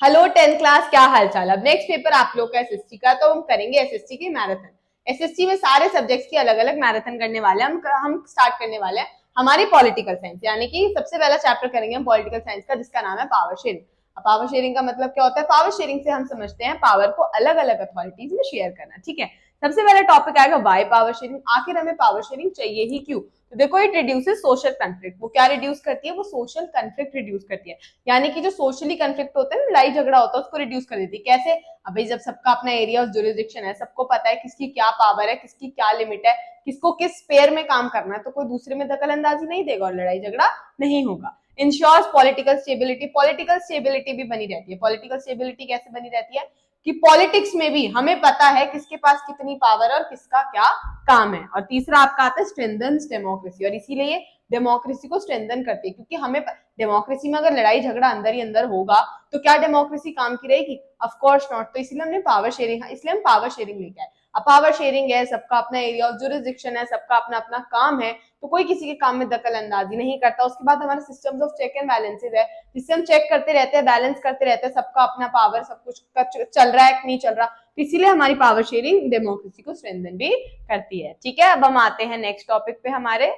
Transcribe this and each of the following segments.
Hello 10th class, क्या हाल चाल। अब नेक्स्ट पेपर आप लोग का एसएसटी का, तो हम करेंगे एसएसटी की मैराथन। एसएसटी में सारे सब्जेक्ट्स की अलग अलग मैराथन करने वाले हैं। हम स्टार्ट करने वाले हैं हमारी पॉलिटिकल साइंस, यानी कि सबसे पहला चैप्टर करेंगे हम पॉलिटिकल साइंस का, जिसका नाम है पावर शेयरिंग। अब पावर शेयरिंग का मतलब क्या होता है? पावर शेयरिंग से हम समझते हैं पावर को अलग अलग अथॉरिटीज में शेयर करना। ठीक है, सबसे पहला टॉपिक आएगा वाई पावर शेयरिंग। आखिर हमें पावर शेयरिंग चाहिए ही क्यों? तो देखो, इट रिड्यूसेस सोशल कंफ्लिक्ट। वो क्या रिड्यूस करती है? वो सोशल कंफ्लिक्ट रिड्यूस करती है, यानी कि जो सोशली कंफ्लिक्ट होता है, लड़ाई झगड़ा होता है, उसको रिड्यूस कर देती है। कैसे? अभी जब सबका अपना एरिया ऑफ जुरिसडिक्शन है, सबको पता है किसकी क्या पावर है, किसकी क्या लिमिट है, किसको किस स्पेयर में काम करना है, तो कोई दूसरे में दखल अंदाजी नहीं देगा और लड़ाई झगड़ा नहीं होगा। Ensures political stability. Political stability भी बनी रहती है। पॉलिटिकल स्टेबिलिटी कैसे बनी रहती है कि पॉलिटिक्स में भी हमें पता है किसके पास कितनी पावर और किसका क्या काम है। और तीसरा आपका आता है स्ट्रेंथन्स डेमोक्रेसी, और इसीलिए डेमोक्रेसी को स्ट्रेंथन करती है, क्योंकि हमें डेमोक्रेसी में अगर लड़ाई झगड़ा अंदर ही अंदर होगा तो क्या डेमोक्रेसी काम की रहेगी? Of course not. तो इसलिए हमने पावर शेयरिंग, इसलिए हम पावर शेयरिंग लेके आए। अब पावर शेयरिंग है, सबका अपना एरिया ऑफ जुरिसडिक्शन है, सबका अपना अपना काम है, तो कोई किसी के काम में दखल अंदाजी नहीं करता। उसके बाद हमारे systems of check and balances है, जिससे हम चेक करते रहते हैं, बैलेंस करते रहते हैं, सबका अपना पावर, सब कुछ चल रहा है कि नहीं चल रहा। तो इसीलिए हमारी पावर शेयरिंग डेमोक्रेसी को स्ट्रेंथन भी करती है। ठीक है, अब हम आते हैं नेक्स्ट टॉपिक पे हमारे,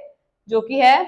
जो कि है,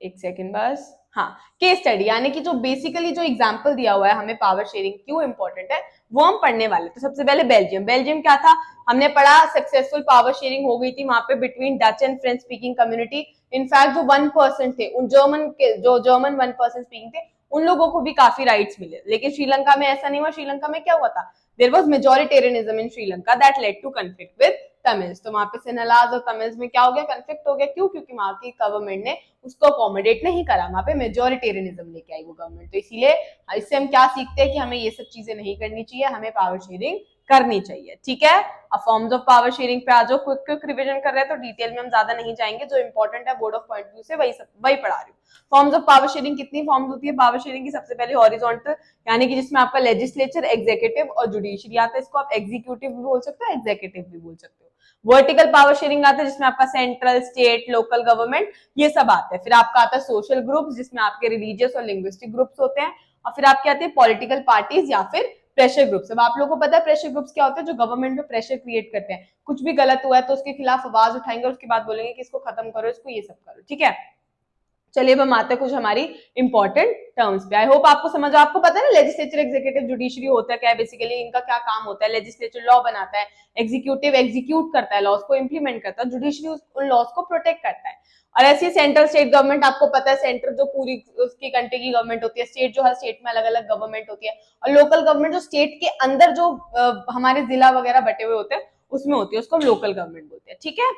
एक सेकेंड बस, हाँ, केस स्टडी, यानी कि जो बेसिकली जो एग्जांपल दिया हुआ है हमें पावर शेयरिंग क्यों इंपॉर्टेंट है वो हम पढ़ने वाले। तो सबसे पहले बेल्जियम। बेल्जियम क्या था? हमने पढ़ा सक्सेसफुल पावर शेयरिंग हो गई थी वहां पे between Dutch and French speaking community. In fact जो 1% थे, उन जर्मन के, जो जर्मन 1% स्पीकिंग थे, उन लोगों को भी काफी राइट्स मिले। लेकिन श्रीलंका में ऐसा नहीं हुआ। श्रीलंका में क्या हुआ था? There was majoritarianism in Sri Lanka that led to conflict with Tamils. तो वहां पे सिन्हलाज और तमिल्स में क्या हो गया? कन्फ्लिक्ट हो गया। क्यों? क्योंकि वहां की गवर्नमेंट ने उसको अकोमोडेट नहीं करा, वहां पे मेजोरिटेरियनिज्म लेके आई वो गवर्नमेंट। तो इसलिए इससे हम क्या सीखते हैं कि हमें ये सब चीजें नहीं करनी चाहिए, हमें पावर शेयरिंग करनी चाहिए। ठीक है, अब फॉर्म्स ऑफ पावर शेयरिंग पे आ जाओ। क्विक क्विक रिवीजन कर रहे हैं तो डिटेल में हम ज्यादा नहीं जाएंगे, जो इंपॉर्टेंट है बोर्ड ऑफ पॉइंट व्यू से वही पढ़ा रही हूँ। फॉर्म्स ऑफ पावर शेयरिंग, कितनी फॉर्म्स होती है पावर शेयरिंग की? सबसे पहले हॉरिजॉन्टल, यानी कि जिसमें आपका लेजिस्लेचर, एग्जीक्यूटिव और जुडिशरी आता है। इसको आप एग्जीक्यूटिव भी बोल सकते हो, एग्जीक्यूटिव भी बोल सकते हो। वर्टिकल पावर शेयरिंग आता है जिसमें आपका सेंट्रल, स्टेट, लोकल गवर्नमेंट ये सब आते हैं। फिर आपका आता है सोशल ग्रुप्स, जिसमें आपके रिलीजियस और लिंग्विस्टिक ग्रुप्स होते हैं। और फिर आपके आते हैं पॉलिटिकल पार्टीज या फिर प्रेशर ग्रुप्स। अब आप लोगों को पता है प्रेशर ग्रुप्स क्या होते हैं? जो गवर्नमेंट में प्रेशर क्रिएट करते हैं, कुछ भी गलत हुआ है तो उसके खिलाफ आवाज उठाएंगे और उसके बाद बोलेंगे कि इसको खत्म करो, इसको ये सब करो। ठीक है, चलिए अब हम आते हैं कुछ हमारी इंपॉर्टेंट टर्म्स पे। आई होप आपको समझ, आपको पता है ना लेजिस्लेचर, एग्जीक्यूटिव, जुडिशरी होता है क्या है बेसिकली, इनका क्या काम होता है। लेजिस्लेचर लॉ बनाता है, एग्जीक्यूटिव एग्जीक्यूट करता है लॉज को, इंप्लीमेंट करता है, जुडिशरी उन लॉज को प्रोटेक्ट करता है। और ऐसी सेंट्रल स्टेट गवर्नमेंट, आपको पता है सेंट्रल जो पूरी उसकी कंट्री की गवर्नमेंट होती है, स्टेट जो हर स्टेट में अलग अलग गवर्नमेंट होती है, और लोकल गवर्नमेंट जो स्टेट के अंदर जो हमारे जिला वगैरह बटे हुए होते हैं उसमें होती है, उसको हम लोकल गवर्नमेंट बोलते हैं। ठीक है,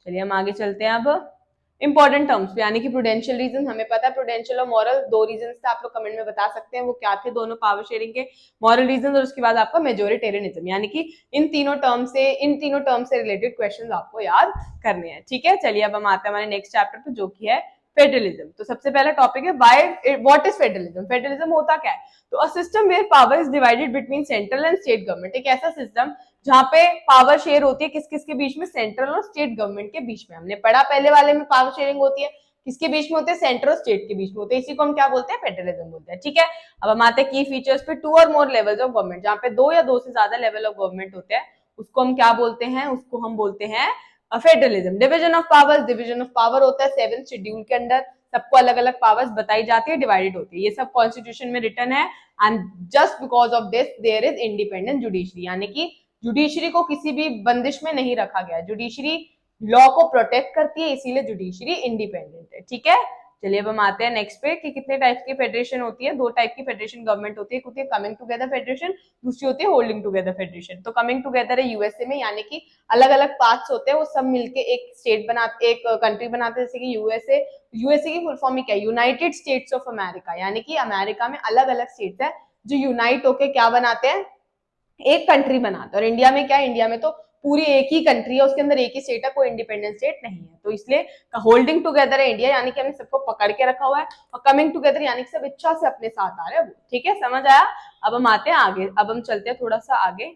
चलिए हम आगे चलते हैं अब इंपॉर्टेंट टर्म्स पे, यानी कि प्रूडेंशियल रीजन। हमें पता है प्रूडेंशियल और मॉरल दो रीजन थे, आप लोग कमेंट में बता सकते हैं वो क्या थे दोनों पावर शेयरिंग के। मॉरल रीजन और उसके बाद आपका मेजोरिटेरियनिज्म, यानी कि इन तीनों टर्म से रिलेटेड क्वेश्चन आपको याद करने हैं। ठीक है, चलिए अब हम आते हैं हमारे नेक्स्ट चैप्टर पे, जो कि है फेडरलिज्म। तो सबसे पहला टॉपिक है व्हाट इज फेडरलिज्म। फेडरलिज्म होता क्या है? तो a system where power is divided between central and state government. एक ऐसा सिस्टम जहां पे पावर शेयर होती है किस किस के बीच में? सेंट्रल और स्टेट गवर्नमेंट के बीच में। हमने पढ़ा पहले वाले में पावर शेयरिंग होती है किसके बीच में होते हैं? सेंट्रल और स्टेट के बीच में होते हैं। इसी को हम क्या बोलते हैं? फेडरलिज्म बोलते हैं। ठीक है, अब हम आते हैं की फीचर्स पे। टू और मोर लेवल्स ऑफ गवर्नमेंट, जहां पे दो या दो से ज्यादा लेवल ऑफ गवर्नमेंट होते हैं उसको हम क्या बोलते हैं? उसको हम बोलते हैं federalism. Division of powers, division of power होता है 7th शेड्यूल के अंदर, सबको अलग अलग पावर्स बताई जाती है, डिवाइडेड होती है। ये सब कॉन्स्टिट्यूशन में रिटर्न है। And just because of this there is independent judiciary, यानी कि जुडिशरी को किसी भी बंदिश में नहीं रखा गया। जुडिशरी लॉ को प्रोटेक्ट करती है, इसीलिए जुडिशरी इंडिपेंडेंट है। ठीक है, चलिए अब हम आते हैं नेक्स्ट पे कि कितने टाइप की फेडरेशन होती है। दो टाइप की फेडरेशन गवर्नमेंट होती है, एक होती है कमिंग टुगेदर फेडरेशन, दूसरी होती है होल्डिंग टुगेदर फेडरेशन। तो कमिंग टुगेदर है यूएसए में, यानी कि अलग अलग पार्ट्स होते हैं, वो सब मिलके एक स्टेट बनाते, एक कंट्री बनाते हैं, जैसे कि यूएसए। यूएसए की फुल फॉर्म क्या है? यूनाइटेड स्टेट्स ऑफ अमेरिका, यानी कि अमेरिका में अलग अलग स्टेट्स है जो यूनाइट होके क्या बनाते हैं? एक कंट्री बनाते हैं। और इंडिया में क्या है? इंडिया में तो पूरी एक ही कंट्री है, उसके अंदर एक ही स्टेट है, कोई इंडिपेंडेंट स्टेट नहीं है। तो इसलिए होल्डिंग टुगेदर है इंडिया, यानी कि हमने सबको पकड़ के रखा हुआ है, और कमिंग टुगेदर यानी कि सब इच्छा से अपने साथ आ रहे हैं वो। ठीक है, समझ आया? अब हम आते हैं आगे, अब हम चलते हैं थोड़ा सा आगे।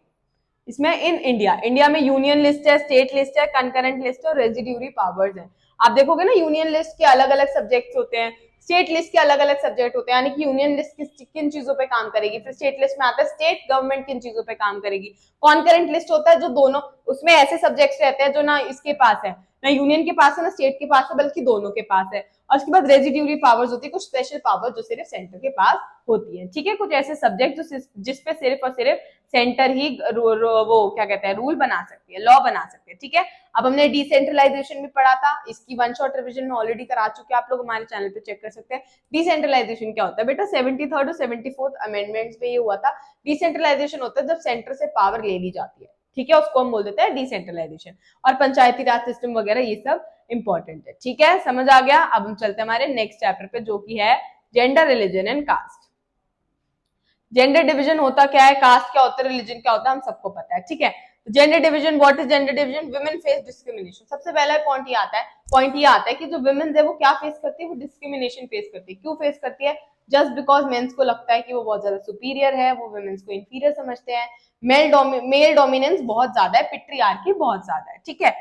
इसमें इन इंडिया में यूनियन लिस्ट है, स्टेट लिस्ट है, कंकरेंट लिस्ट है और रेजिड्यूरी पावर्स है। आप देखोगे ना यूनियन लिस्ट के अलग अलग सब्जेक्ट्स होते हैं, स्टेट लिस्ट के अलग अलग सब्जेक्ट होते हैं, यानी कि यूनियन लिस्ट किन चीजों पे काम करेगी, फिर स्टेट लिस्ट में आता है स्टेट गवर्नमेंट किन चीजों पे काम करेगी। कॉन्करेंट लिस्ट होता है जो दोनों, उसमें ऐसे सब्जेक्ट्स रहते हैं जो ना इसके पास है, ना यूनियन के पास है ना स्टेट के पास है, बल्कि दोनों के पास है। और उसके बाद रेजिड्यूरी पावर्स होती है, कुछ स्पेशल पावर जो सिर्फ सेंटर के पास होती है, ठीक है। कुछ ऐसे सब्जेक्ट जो जिसपे सिर्फ और सिर्फ सेंटर ही वो क्या कहते हैं रूल बना सकती है, लॉ बना सकते हैं, ठीक है। अब हमने डिसेंट्रलाइजेशन भी पढ़ा था, इसकी वन शॉट रिविजन में ऑलरेडी करा चुके हैं, आप लोग हमारे चैनल पे चेक कर सकते हैं। डिसेंट्रलाइजेशन क्या होता है बेटा, 73rd और 74th अमेंडमेंट्स में ये हुआ था। डिसेंट्रलाइजेशन होता है जब सेंटर से पावर ले ली जाती है, ठीक है, उसको हम बोल देते हैं डिसेंट्रलाइजेशन। और पंचायती राज सिस्टम वगैरह ये सब इंपॉर्टेंट है, ठीक है, समझ आ गया। अब हम चलते हैं हमारे नेक्स्ट चैप्टर पे जो कि है gender, religion and caste. Gender division होता क्या है, कास्ट क्या होता है, रिलीजन क्या होता है, हम सबको पता है, ठीक है। Gender division, what is gender division, women face discrimination. सबसे पहला पॉइंट ये आता है कि जो वुमेन है वो क्या फेस करती है, वो डिस्क्रिमिनेशन फेस करती है। क्यों फेस करती है, जस्ट बिकॉज मेंस को लगता है कि वो बहुत ज्यादा सुपीरियर है, वो वुमेन्स को इंफीरियर समझते हैं, मेल डोमिनेंस बहुत ज्यादा है, पेट्रियार्की बहुत ज्यादा है, ठीक है।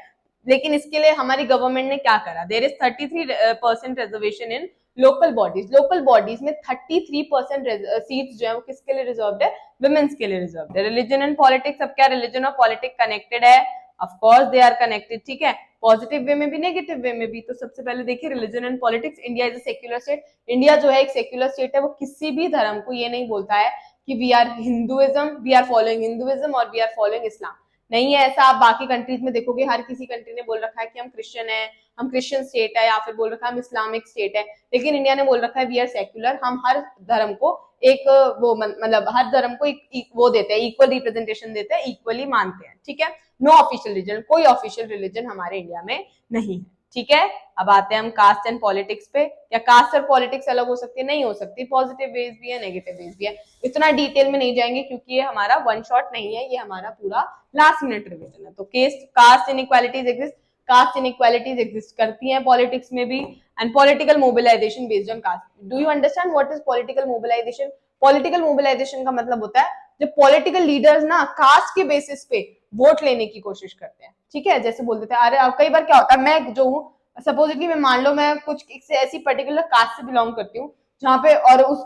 लेकिन इसके लिए हमारी गवर्नमेंट ने क्या करा, there is 33% reservation in local bodies में 33% सीट्स जो है वो किसके लिए रिजर्व्ड है, वुमेन्स के लिए रिजर्व्ड है। रिलीजन एंड पॉलिटिक्स, अब क्या रिलीजन और पॉलिटिक्स कनेक्टेड है, of course they are connected, ठीक है, पॉजिटिव वे में भी नेगेटिव वे में भी। तो सबसे पहले देखिए religion and politics, India is a secular state. India जो है एक सेक्युलर स्टेट है, वो किसी भी धर्म को ये नहीं बोलता है कि we are Hinduism, we are following Hinduism और वी आर फॉलोइंग इस्लाम, नहीं है ऐसा। आप बाकी कंट्रीज में देखोगे, हर किसी कंट्री ने बोल रखा है कि हम क्रिश्चियन है, हम क्रिश्चियन स्टेट है, या फिर बोल रखा है हम इस्लामिक स्टेट है। लेकिन इंडिया ने बोल रखा है वी आर सेक्युलर, हम हर धर्म को एक वो मतलब हर धर्म को एक वो देते हैं, इक्वल रिप्रेजेंटेशन देते हैं, इक्वली मानते हैं, ठीक है। नो ऑफिशियल रिलीजन, कोई ऑफिशियल रिलीजन हमारे इंडिया में नहीं है, ठीक है। अब आते हैं हम कास्ट एंड पॉलिटिक्स पे। क्या कास्ट और पॉलिटिक्स अलग हो सकती है, नहीं हो सकती, पॉजिटिव वेज भी है, नेगेटिव वेज भी है। इतना डिटेल में नहीं जाएंगे क्योंकि ये हमारा वन शॉट नहीं है, ये हमारा पूरा लास्ट मिनट रिवीजन है। तो caste inequalities exist, caste inequalities exist करती हैं पॉलिटिक्स में भी। And political mobilisation based on caste, do you understand what is political mobilisation? Political mobilisation का मतलब होता है जब पॉलिटिकल लीडर्स ना कास्ट के बेसिस पे वोट लेने की कोशिश करते हैं, ठीक है। जैसे बोल देते हैं, अरे कई बार क्या होता है, मैं जो हूँ सपोजिटली मैं मान लो मैं कुछ ऐसी पर्टिकुलर कास्ट से बिलोंग करती हूँ जहाँ पे, और उस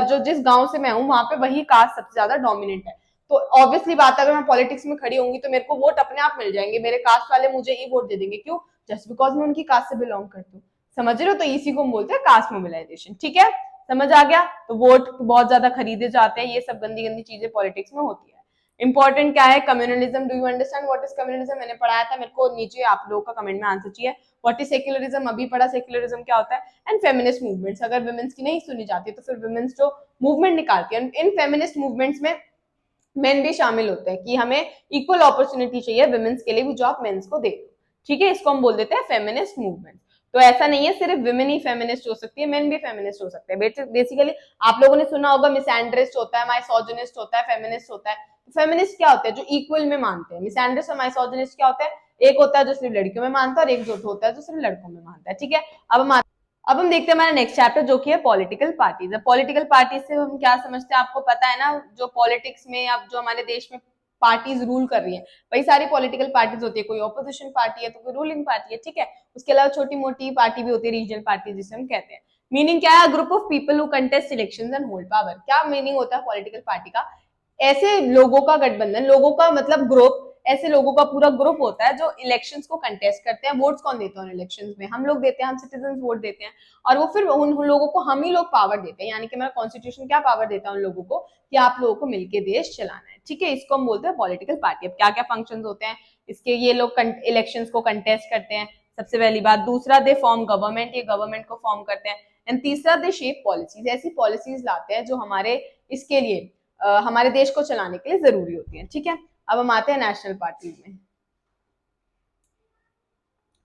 जो जिस गांव से मैं हूँ वहां पे वही कास्ट सबसे ज्यादा डोमिनेंट है, तो ऑब्वियसली बात है अगर मैं पॉलिटिक्स में खड़ी होंगी तो मेरे को वोट अपने आप मिल जाएंगे, मेरे कास्ट वाले मुझे ही वोट दे देंगे। क्यों? जस्ट बिकॉज मैं उनकी कास्ट से बिलोंग करती हूँ, समझ रहे हो। तो इसी को हम बोलते हैं कास्ट मोबिलाइजेशन, ठीक है, समझ आ गया। तो वोट बहुत ज्यादा खरीदे जाते हैं, ये सब गंदी गंदी चीजें पॉलिटिक्स में होती है। इंपॉर्टेंट क्या है, communalism, do you understand what is communalism? मैंने पढ़ाया था, मेरे को नीचे आप लोगों का कमेंट में आंसर चाहिए। व्हाट इज सेक्युलरिज्म, अभी पढ़ा सेक्युलरिज्म क्या होता है। एंड फेमिनिस्ट मूवमेंट्स, अगर वुमेन्स की नहीं सुनी जाती तो फिर वुमेन्स जो मूवमेंट निकालती है, इन फेमिनिस्ट मूवमेंट्स में मेन भी शामिल होते हैं कि हमें इक्वल अपॉर्चुनिटी चाहिए वुमेन्स के लिए भी, जो आप मेंस को दे दो, ठीक है। इसको हम बोल देते हैं फेमिनिस्ट मूवमेंट। तो ऐसा नहीं है सिर्फ विमेन ही फेमिनिस्ट हो सकती है, मेन भी फेमिनिस्ट हो सकते हैं। बेसिकली आप लोगों ने सुना होगा मिसएंड्रिस्ट होता है, माइसोजिनिस्ट होता है, फेमिनिस्ट होता है। फेमिनिस्ट क्या होता है? जो इक्वल में मानते हैं। मिसएंड्रिस्ट और माइसोजिनिस्ट क्या होता है? एक होता है जो सिर्फ लड़कियों में मानता है और एक जो होता है जो सिर्फ लड़कों में मानता है, ठीक है। अब हम देखते हैं हमारा नेक्स्ट चैप्टर जो कि है पॉलिटिकल पार्टीज। पॉलिटिकल पार्टीज से हम क्या समझते हैं, आपको पता है ना, जो पॉलिटिक्स में अब जो हमारे देश में पार्टीज रूल कर रही है, वही सारी पॉलिटिकल पार्टीज होती है। कोई ऑपोजिशन पार्टी है तो कोई रूलिंग पार्टी है, ठीक है। उसके अलावा छोटी मोटी पार्टी भी होती है, रीजनल पार्टी जिसे हम कहते हैं। मीनिंग क्या है? Group of people who contest elections and hold power. क्या मीनिंग होता है पॉलिटिकल पार्टी का? ऐसे लोगों का गठबंधन, लोगों का मतलब ग्रुप, ऐसे लोगों का पूरा ग्रुप होता है जो इलेक्शंस को कंटेस्ट करते हैं। वोट्स कौन देते हैं इलेक्शंस में? हम लोग देते हैं, हम सिटीजन वोट देते हैं, और वो फिर उन लोगों को हम ही लोग पावर देते हैं। यानी कि हमारा कॉन्स्टिट्यूशन क्या पावर देता है उन लोगों को कि आप लोगों को मिलकर देश चलाना है, ठीक है। इसको हम बोलते हैं पॉलिटिकल पार्टी। अब क्या क्या फंक्शन होते हैं इसके? ये लोग इलेक्शंस को कंटेस्ट करते हैं, सबसे पहली बात। दूसरा, दे फॉर्म गवर्नमेंट, ये गवर्नमेंट को फॉर्म करते हैं। एंड तीसरा, दे शेप पॉलिसीज, ऐसी पॉलिसीज लाते हैं जो हमारे इसके लिए हमारे देश को चलाने के लिए जरूरी होती है, ठीक है। अब हम आते हैं नेशनल पार्टीज में।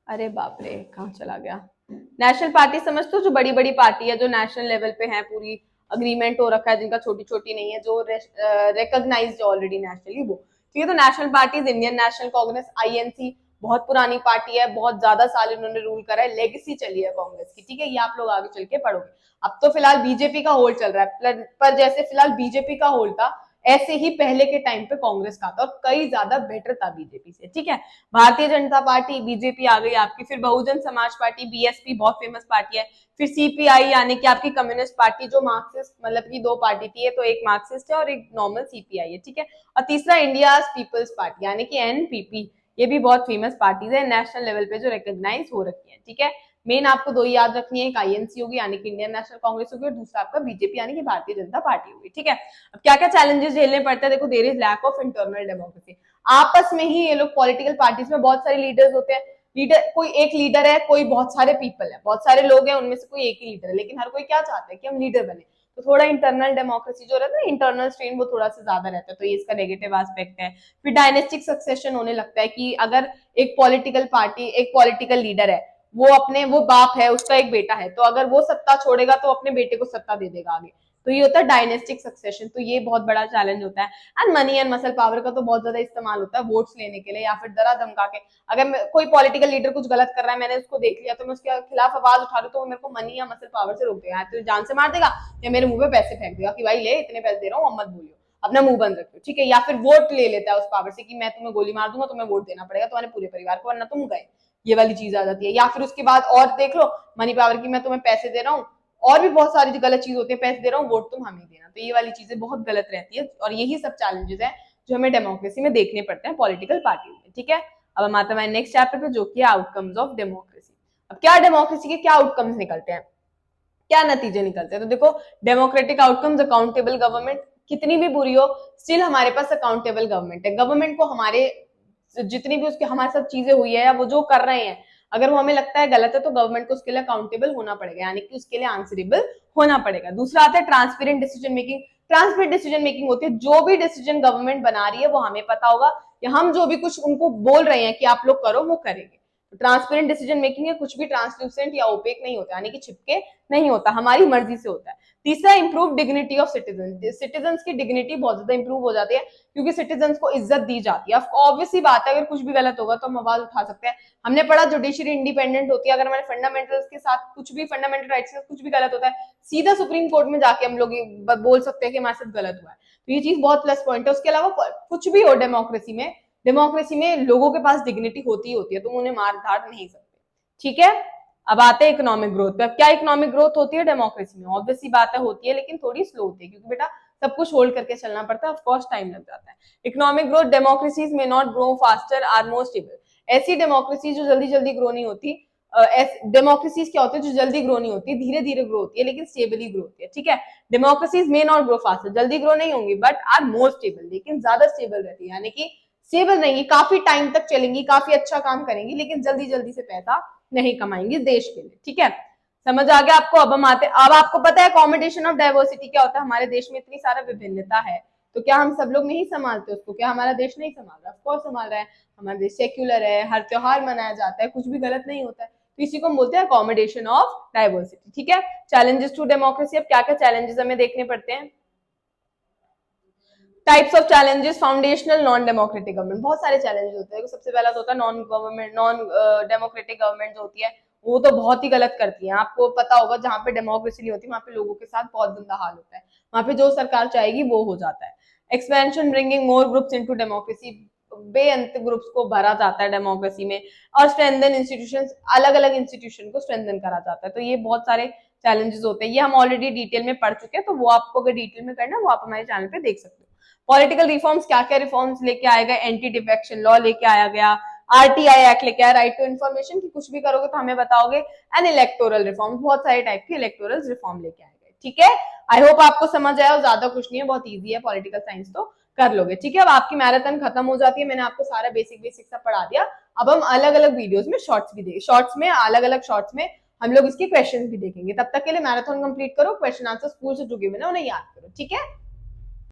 अरे बाप रे, कहाँ चला गया? नेशनल पार्टी समझते हो? जो बड़ी बड़ी पार्टी है, जो नेशनल लेवल पे है, पूरी अग्रीमेंट हो रखा है, जिनका छोटी छोटी नहीं है, जो रिकॉग्नाइज्ड ऑलरेडी नेशनली, वो, ठीक है। तो national parties, Indian national Congress, INC, बहुत पुरानी पार्टी है, बहुत ज्यादा साल इन्होंने रूल करा है, लेगेसी चली है कांग्रेस की, ठीक है। ये आप लोग आगे चल के पढ़ोगे। अब तो फिलहाल बीजेपी का होल्ड चल रहा है, पर जैसे फिलहाल बीजेपी का होल्ड था, ऐसे ही पहले के टाइम पे कांग्रेस का था और कई ज्यादा बेटर था बीजेपी से, ठीक है। भारतीय जनता पार्टी बीजेपी आ गई आपकी, फिर बहुजन समाज पार्टी बीएसपी बहुत फेमस पार्टी है, फिर सीपीआई यानी कि आपकी कम्युनिस्ट पार्टी जो मार्क्सिस्ट मतलब की दो पार्टी थी, तो एक मार्क्सिस्ट है और एक नॉर्मल सीपीआई है, ठीक है। और तीसरा इंडिया पीपल्स पार्टी यानी कि एनपीपी, ये भी बहुत फेमस पार्टीज है नेशनल लेवल पे जो रिकॉग्नाइज हो रखी है, ठीक है। मेन आपको दो ही याद रखनी है, एक आईएनसी होगी यानी कि इंडियन नेशनल कांग्रेस होगी और दूसरा आपका बीजेपी यानी कि भारतीय जनता पार्टी होगी, ठीक है। अब क्या क्या चैलेंजेस झेलने पड़ते हैं, देखो there is lack of internal democracy, आपस में ही ये लोग पॉलिटिकल पार्टीज में बहुत सारे लीडर्स होते हैं, लीडर कोई एक लीडर है, कोई बहुत सारे पीपल है, बहुत सारे लोग हैं, उनमें से कोई एक ही लीडर है, लेकिन हर कोई क्या चाहता है कि हम लीडर बने, तो थोड़ा इंटरनल डेमोक्रेसी जो रहता है, इंटरनल स्ट्रेन वो थोड़ा सा ज्यादा रहता है, तो ये इसका नेगेटिव एस्पेक्ट है। फिर डायनेस्टिक सक्सेशन होने लगता है कि अगर एक पॉलिटिकल पार्टी, एक पॉलिटिकल लीडर है, वो बाप है, उसका एक बेटा है, तो अगर वो सत्ता छोड़ेगा तो अपने बेटे को सत्ता दे देगा आगे, तो ये होता है डायनेस्टिक सक्सेशन, तो ये बहुत बड़ा चैलेंज होता है। And money and muscle power का तो बहुत ज्यादा इस्तेमाल होता है वोट्स लेने के लिए या फिर डरा धमका के, अगर कोई पॉलिटिकल लीडर कुछ गलत कर रहा है, मैंने उसको देख लिया तो मैं उसके खिलाफ आवाज उठा रही हूँ, तो वो मेरे को मनी या मसल पावर से रोक देगा, तो जान से मार देगा या मेरे मुंह पे पैसे फेंक देगा कि भाई ले इतने पैसे दे रहा हूँ, मत बोलियो, अपना मुंह बंद रखियो, ठीक है। या फिर वोट ले लेता है उस पावर से कि मैं तुम्हें गोली मार दूंगा, तुम्हें वोट देना पड़ेगा तुम्हारे पूरे परिवार को वरना तुम गए, ये वाली चीज आ जाती है। या फिर उसके बाद और देख लो मनी पावर की, मैं तुम्हें पैसे दे रहा हूँ, और भी बहुत सारी गलत चीज होती है, पैसे दे रहा हूँ वोट तुम हमें देना, तो ये वाली चीजें बहुत गलत रहती है, और यही सब चैलेंजेस है जो हमें डेमोक्रेसी में देखने पड़ते हैं पॉलिटिकल पार्टी में, ठीक है। अब हम आते हैं नेक्स्ट चैप्टर पे जो कि आउटकम्स ऑफ डेमोक्रेसी। अब क्या डेमोक्रेसी के क्या आउटकम्स निकलते हैं, क्या नतीजे निकलते हैं, तो देखो डेमोक्रेटिक आउटकम्स, अकाउंटेबल गवर्नमेंट, कितनी भी बुरी हो स्टिल हमारे पास अकाउंटेबल गवर्नमेंट है, गवर्नमेंट को हमारे जितनी भी उसके हमारे साथ चीजें हुई है या वो जो कर रहे हैं, अगर वो हमें लगता है गलत है तो गवर्नमेंट को उसके लिए अकाउंटेबल होना पड़ेगा, यानी कि उसके लिए आंसरेबल होना पड़ेगा। दूसरा आता है transparent decision making, transparent decision making होती है जो भी डिसीजन गवर्नमेंट बना रही है वो हमें पता होगा, या हम जो भी कुछ उनको बोल रहे हैं कि आप लोग करो वो करेंगे। ट्रांसपेरेंट डिसीजन मेकिंग है, कुछ भी ट्रांसल्यूसेंट या ओपेक नहीं होता, यानी कि छिपके नहीं होता, हमारी मर्जी से होता है। तीसरा improve dignity of citizen, citizens की डिग्निटी बहुत ज्यादा इंप्रूव हो जाती है क्योंकि सिटीजन्स को इज्जत दी जाती है। ऑब्वियसली बात है अगर कुछ भी गलत होगा तो हम आवाज उठा सकते हैं, हमने पढ़ा जुडिशरी इंडिपेंडेंट होती है, अगर हमारे फंडामेंटल्स के साथ कुछ भी, फंडामेंटल राइट्स के साथ कुछ भी गलत होता है सीधा सुप्रीम कोर्ट में जाके हम लोग बोल सकते हैं कि हमारे साथ गलत हुआ है, तो ये चीज बहुत प्लस पॉइंट है। उसके अलावा कुछ भी हो डेमोक्रेसी में लोगों के पास डिग्निटी होती ही होती है, तुम उन्हें मार धाड़ नहीं सकते, ठीक है। अब आते हैं इकोनॉमिक ग्रोथ पे। अब क्या इकोनॉमिक ग्रोथ होती है डेमोक्रेसी में, ऑब्वियसली बात है होती है लेकिन थोड़ी स्लो होती है क्योंकि बेटा सब कुछ होल्ड करके चलना पड़ता है, ऑफ कोर्स टाइम लग जाता है। इकोनॉमिक ग्रोथ, डेमोक्रेसीज में not grow faster or more stable, ऐसी डेमोक्रेसी जो जल्दी जल्दी ग्रो नहीं होती, डेमोक्रेसीज क्या होती है जो जल्दी ग्रो नहीं होती, धीरे धीरे ग्रो होती है लेकिन स्टेबली ग्रो होती है, ठीक है। डेमोक्रेसीज में नॉट ग्रो फास्टर, जल्दी ग्रो नहीं होंगी बट आर मोर स्टेबल, लेकिन ज्यादा स्टेबल रहती है, यानी कि स्टेबल नहीं, काफी टाइम तक चलेंगी, काफी अच्छा काम करेंगी लेकिन जल्दी जल्दी से पैसा नहीं कमाएंगे देश के लिए, ठीक है। समझ आ गया आपको। अब हम आते, अब आपको पता है अकोमोडेशन ऑफ डाइवर्सिटी क्या होता है, हमारे देश में इतनी सारा विभिन्नता है तो क्या हम सब लोग नहीं संभालते उसको, क्या हमारा देश नहीं संभाल रहा, ऑफ कोर्स संभाल रहा है, हमारा देश सेक्युलर है, हर त्योहार मनाया जाता है, कुछ भी गलत नहीं होता है, तो इसी को हम बोलते हैं अकोमोडेशन ऑफ डाइवर्सिटी, ठीक है। चैलेंजेस टू डेमोक्रेसी, अब क्या क्या चैलेंजेस हमें देखने पड़ते हैं, types of challenges, foundational non democratic government, बहुत सारे चैलेंजेस होते हैं। सबसे पहला तो होता है नॉन डेमोक्रेटिक गवर्नमेंट जो होती है वो तो बहुत ही गलत करती है, आपको पता होगा जहां पे डेमोक्रेसी नहीं होती वहां पे लोगों के साथ बहुत गंदा हाल होता है, वहां पे जो सरकार चाहेगी वो हो जाता है। Expansion bringing more groups into democracy, बेअंत ग्रुप्स को भरा जाता है डेमोक्रेसी में, और स्ट्रेंथन इंस्टीट्यूशंस, अलग अलग इंस्टीट्यूशन को स्ट्रेंथन करा जाता है, तो ये बहुत सारे चैलेंजेस होते हैं, ये हम ऑलरेडी डिटेल में पढ़ चुके हैं, तो वो आपको अगर डिटेल में करना है वो आप हमारे चैनल पे देख सकते हो। पॉलिटिकल रिफॉर्म्स, क्या क्या रिफॉर्म्स लेके आया गया, एंटी डिफेक्शन लॉ लेके आया गया, आरटीआई एक्ट लेके आया, राइट टू इन्फॉर्मेशन, की कुछ भी करोगे तो हमें बताओगे, एंड इलेक्टोरल रिफॉर्म्स, बहुत सारे टाइप के इलेक्टोरल रिफॉर्म लेके आए गए, ठीक है। आई होप आपको समझ आया, और ज्यादा कुछ नहीं है, बहुत ईजी है, पॉलिटिकल साइंस तो कर लोगे, ठीक है। अब आपकी मैराथन खत्म हो जाती है, मैंने आपको सारा बेसिक सब पढ़ा दिया, अब हम अलग अलग वीडियोस में शॉर्ट्स भी देखेंगे, शॉर्ट्स में अलग अलग शॉर्ट्स में हम लोग इसके क्वेश्चंस भी देखेंगे, तब तक के लिए मैराथन कंप्लीट करो, क्वेश्चन आंसर स्कूल से जो गिवन है उन्हें याद करो, ठीक है।